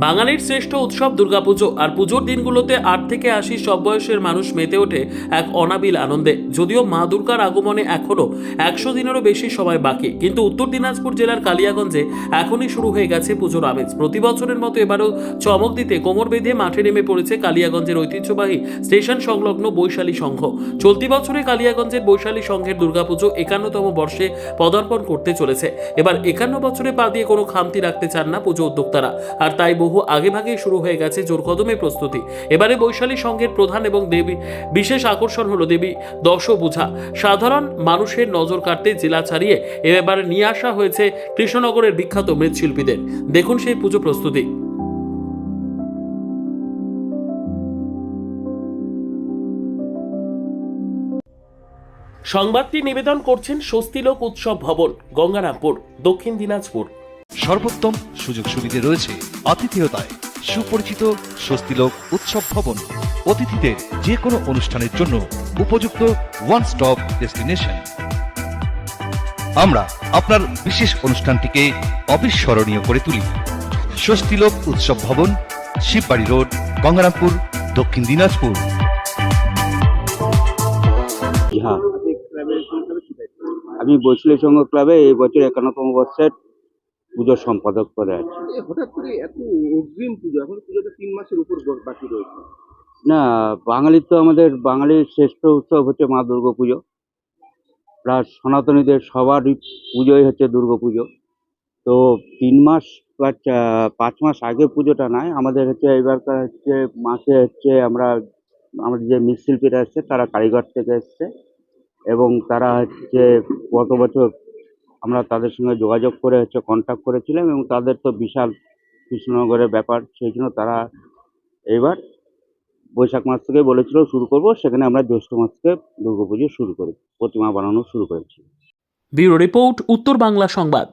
বাঙালির শ্রেষ্ঠ উৎসব দুর্গাপুজো, আর পুজোর দিনগুলোতে ৮ থেকে ৮০ সব বয়সের মানুষ মেতে ওঠে এক অনাবিল আনন্দে। যদিও মা দুর্গার আগমনে এখনও ১০০ দিনেরও বেশি সময় বাকি, কিন্তু উত্তর দিনাজপুর জেলার কালিয়াগঞ্জে এখনই শুরু হয়ে গেছে পুজোর আমেজ। প্রতি বছরের মতো এবারও চমক দিতে কোমর বেঁধে মাঠে নেমে পড়েছে কালিয়াগঞ্জের ঐতিহ্যবাহী স্টেশন সংলগ্ন বৈশালী সংঘ। চলতি বছরে কালিয়াগঞ্জের বৈশালী সংঘের দুর্গাপুজো ৫১তম বর্ষে পদার্পণ করতে চলেছে। এবার ৫১ বছরে পা দিয়ে কোনো খামতি রাখতে চান না পুজো উদ্যোক্তারা, আর তাই বহু আগেভাগেই শুরু হয়ে গেছে জোরকদমে প্রস্তুতি। এবারে বৈশালী সংঘের প্রধান এবং দেবী বিশেষ আকর্ষণ হলো দেবী দশভুজা। সাধারণ মানুষের নজর কাটতে জেলা ছাড়িয়ে এবারে নিয়ে আসা হয়েছে কৃষ্ণনগরের বিখ্যাত মৃৎশিল্পীদের। দেখুন সেই পুজো প্রস্তুতি। সংবাদটি নিবেদন করছেন স্বস্তিলোক উৎসব ভবন, গঙ্গারামপুর, দক্ষিণ দিনাজপুর। সর্বোত্তম সুযোগ সুবিধে রয়েছে আতিথেয়তায়। সুপরিচিত স্বস্তিলোক উৎসব ভবন অতিথিদের যে কোনো অনুষ্ঠানের জন্য উপযুক্ত ওয়ান স্টপ ডেস্টিনেশন। আমরা আপনার বিশেষ অনুষ্ঠানটিকে অবিস্মরণীয় করে তুলি। স্বস্তিলোক উৎসব ভবন, শিববাড়ি রোড, গঙ্গারামপুর, দক্ষিণ দিনাজপুর। হ্যাঁ, আমি বৈশালী সংঘ ক্লাবে এই বছর ৫১তম বর্ষের পুজোর সম্পাদক পদে আছি। হঠাৎ করে এত অগ্রিম পুজো, এখন পুজো তো ৩ মাসের উপর বাকি রয়েছে। না, বাঙালির তো আমাদের বাঙালির শ্রেষ্ঠ উৎসব হচ্ছে মা দুর্গা পুজো। প্লাস সনাতনীদের সবারই পুজোই হচ্ছে দুর্গা পুজো। তো ৩ মাস বা ৫ মাস আগে পুজোটা নয়, আমাদের হচ্ছে এবারকার হচ্ছে মাসে হচ্ছে আমাদের যে মৃৎশিল্পীরা এসছে তারা কারিগর থেকে এসছে, এবং তারা হচ্ছে গত বছর আমরা তাদের সঙ্গে যোগাযোগ করে হচ্ছে কন্ট্যাক্ট করেছিলাম, এবং তাদের তো বিশাল কৃষ্ণনগরের ব্যাপার, সেই জন্য তারা এবার বৈশাখ মাস থেকে বলেছিল শুরু করব, সেখানে আমরা জ্যৈষ্ঠ মাস থেকে দুর্গাপুজো শুরু করি, প্রতিমা বানানো শুরু করেছি। ব্যুরো রিপোর্ট, উত্তর বাংলা সংবাদ।